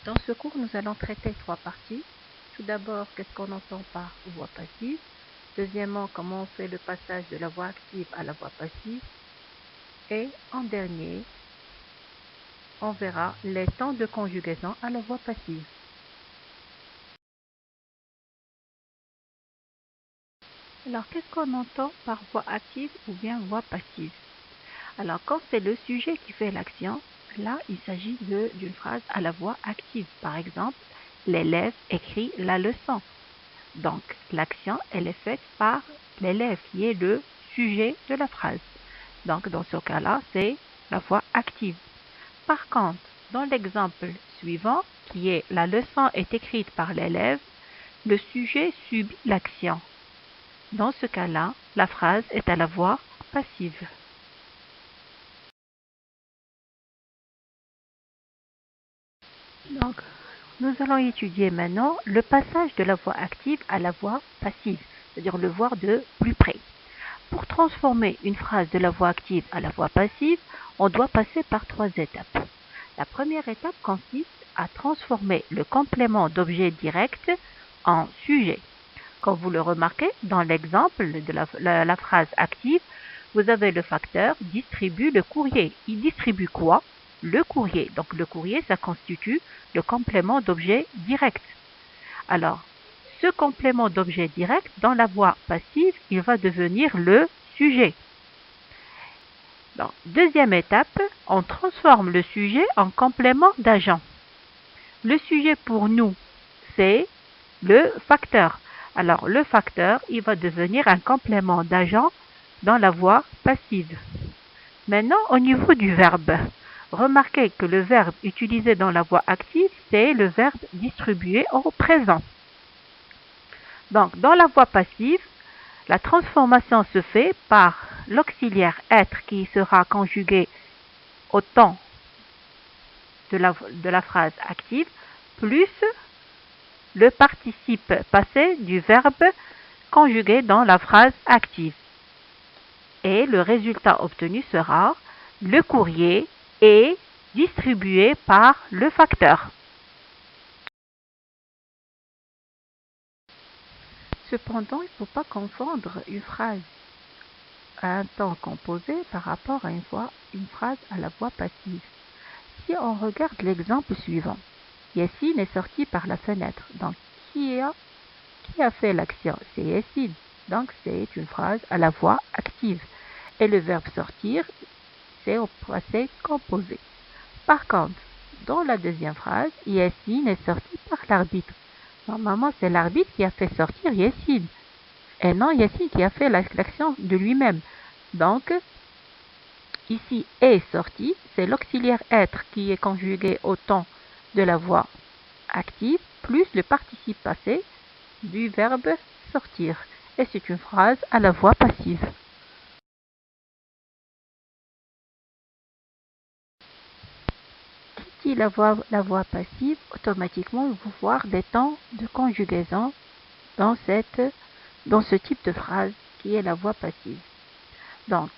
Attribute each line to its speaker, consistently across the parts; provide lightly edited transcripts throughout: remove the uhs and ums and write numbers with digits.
Speaker 1: Dans ce cours, nous allons traiter trois parties. Tout d'abord, qu'est-ce qu'on entend par voix passive. Deuxièmement, comment on fait le passage de la voix active à la voix passive. Et en dernier, on verra les temps de conjugaison à la voix passive. Alors, qu'est-ce qu'on entend par voix active ou bien voix passive? Alors, quand c'est le sujet qui fait l'action, là, il s'agit d'une phrase à la voix active. Par exemple, l'élève écrit la leçon. Donc, l'action, elle est faite par l'élève qui est le sujet de la phrase. Donc, dans ce cas-là, c'est la voix active. Par contre, dans l'exemple suivant, qui est la leçon est écrite par l'élève, le sujet subit l'action. Dans ce cas-là, la phrase est à la voix passive. Donc, nous allons étudier maintenant le passage de la voix active à la voix passive, c'est-à-dire le voir de plus près. Pour transformer une phrase de la voix active à la voix passive, on doit passer par trois étapes. La première étape consiste à transformer le complément d'objet direct en sujet. Comme vous le remarquez, dans l'exemple de la phrase active, vous avez le facteur distribue le courrier. Il distribue quoi? Le courrier. Donc le courrier, ça constitue le complément d'objet direct. Alors, ce complément d'objet direct, dans la voix passive, il va devenir le sujet. Donc, deuxième étape, on transforme le sujet en complément d'agent. Le sujet pour nous, c'est le facteur. Alors, le facteur, il va devenir un complément d'agent dans la voix passive. Maintenant, au niveau du verbe, remarquez que le verbe utilisé dans la voix active, c'est le verbe distribuer au présent. Donc, dans la voix passive, la transformation se fait par l'auxiliaire être qui sera conjugué au temps de la phrase active, plus le participe passé du verbe conjugué dans la phrase active. Et le résultat obtenu sera le courrier est distribué par le facteur. Cependant, il ne faut pas confondre une phrase à un temps composé par rapport à une phrase à la voix passive. Si on regarde l'exemple suivant, Yassine est sorti par la fenêtre. Donc, qui a fait l'action? C'est Yassine. Donc, c'est une phrase à la voix active. Et le verbe sortir, c'est au passé composé. Par contre, dans la deuxième phrase, Yassine est sorti par l'arbitre. Normalement, c'est l'arbitre qui a fait sortir Yassine. Et non Yassine qui a fait l'action de lui-même. Donc, ici, est sorti, c'est l'auxiliaire être qui est conjugué au temps de la voix active, plus le participe passé du verbe sortir. Et c'est une phrase à la voix passive. Qui dit la voix passive, automatiquement, il faut voir des temps de conjugaison dans ce type de phrase qui est la voix passive. Donc,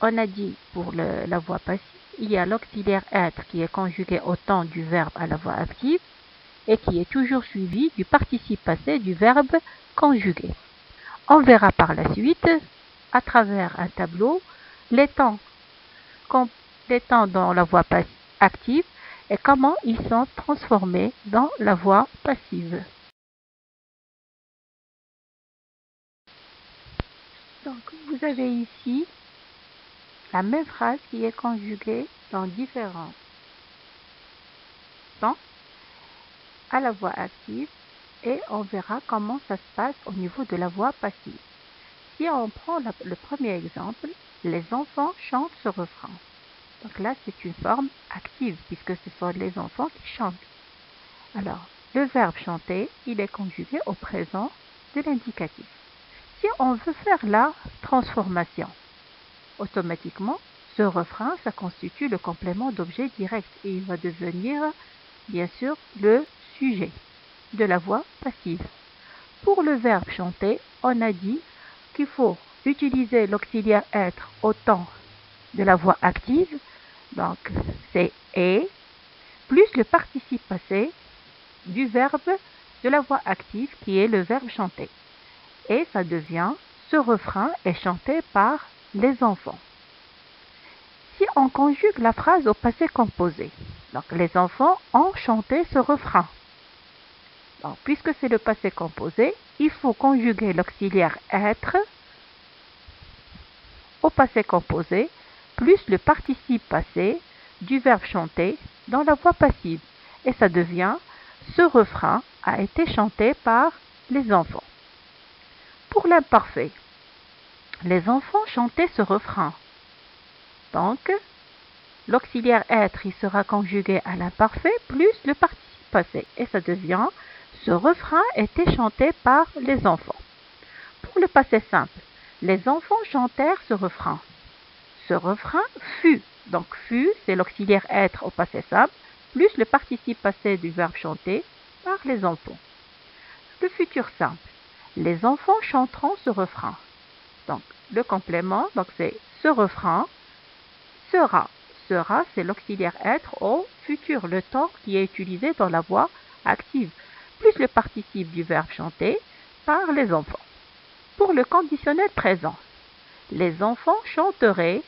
Speaker 1: on a dit pour la voix passive, il y a l'auxiliaire être qui est conjugué au temps du verbe à la voix active et qui est toujours suivi du participe passé du verbe conjugué. On verra par la suite, à travers un tableau, les temps dans la voix active et comment ils sont transformés dans la voix passive. Donc, vous avez ici la même phrase qui est conjuguée dans différents temps à la voix active et on verra comment ça se passe au niveau de la voix passive. Si on prend le premier exemple, les enfants chantent ce refrain. Donc là, c'est une forme active puisque ce sont les enfants qui chantent. Alors, le verbe chanter, il est conjugué au présent de l'indicatif. Si on veut faire la transformation, automatiquement, ce refrain, ça constitue le complément d'objet direct et il va devenir, bien sûr, le sujet de la voix passive. Pour le verbe chanter, on a dit qu'il faut utiliser l'auxiliaire être au temps de la voix active, donc c'est est, plus le participe passé du verbe de la voix active qui est le verbe chanter. Et ça devient ce refrain est chanté par les enfants. Si on conjugue la phrase au passé composé, donc les enfants ont chanté ce refrain. Donc, puisque c'est le passé composé, il faut conjuguer l'auxiliaire être au passé composé plus le participe passé du verbe chanter dans la voix passive. Et ça devient ce refrain a été chanté par les enfants. Pour l'imparfait, les enfants chantaient ce refrain. Donc, l'auxiliaire être il sera conjugué à l'imparfait plus le participe passé. Et ça devient ce refrain était chanté par les enfants. Pour le passé simple, les enfants chantèrent ce refrain. Ce refrain fut. Donc fut, c'est l'auxiliaire être au passé simple, plus le participe passé du verbe chanter par les enfants. Le futur simple. Les enfants chanteront ce refrain. Donc le complément, donc c'est ce refrain sera. Sera, c'est l'auxiliaire être au futur, le temps qui est utilisé dans la voix active, plus le participe du verbe chanter par les enfants. Pour le conditionnel présent, les enfants chanteraient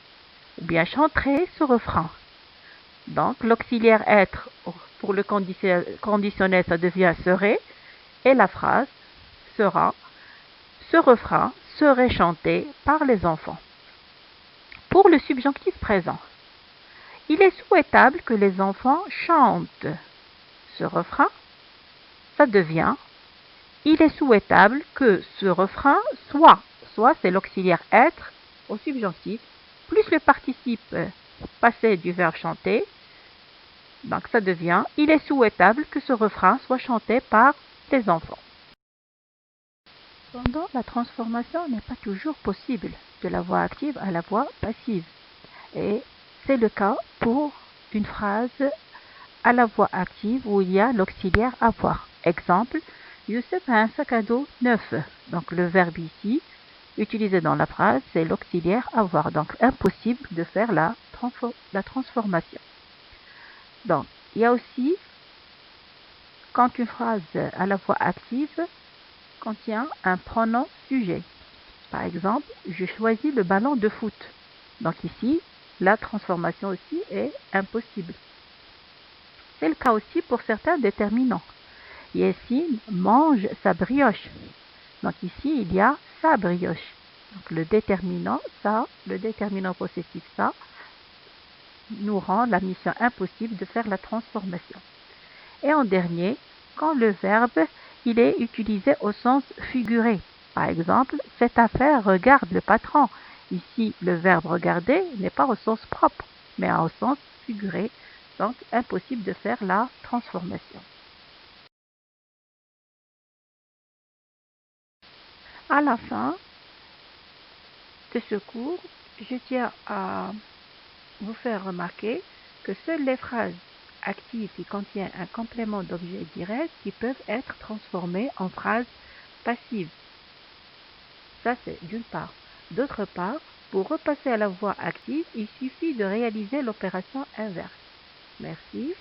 Speaker 1: ou bien chanteraient ce refrain. Donc l'auxiliaire être pour le conditionnel, ça devient serait et la phrase sera. Ce refrain serait chanté par les enfants. Pour le subjonctif présent, il est souhaitable que les enfants chantent ce refrain. Ça devient. Il est souhaitable que ce refrain soit. Soit c'est l'auxiliaire être au subjonctif plus le participe passé du verbe chanter. Donc ça devient. Il est souhaitable que ce refrain soit chanté par les enfants. Cependant, la transformation n'est pas toujours possible de la voix active à la voix passive. Et c'est le cas pour une phrase à la voix active où il y a l'auxiliaire avoir. Exemple, Youssef a un sac à dos neuf. Donc le verbe ici, utilisé dans la phrase, c'est l'auxiliaire avoir. Donc impossible de faire la transformation. Donc, il y a aussi quand une phrase à la voix active contient un pronom sujet. Par exemple, je choisis le ballon de foot. Donc ici, la transformation aussi est impossible. C'est le cas aussi pour certains déterminants. Yassine mange sa brioche. Donc ici, il y a sa brioche. Donc le déterminant, ça, le déterminant possessif, ça, nous rend la mission impossible de faire la transformation. Et en dernier, quand le verbe, il est utilisé au sens figuré. Par exemple, cette affaire regarde le patron. Ici, le verbe regarder n'est pas au sens propre, mais au sens figuré. Donc, impossible de faire la transformation. À la fin de ce cours, je tiens à vous faire remarquer que seules les phrases actives qui contiennent un complément d'objet direct qui peuvent être transformées en phrases passives. Ça, c'est d'une part. D'autre part, pour repasser à la voix active, il suffit de réaliser l'opération inverse. Merci.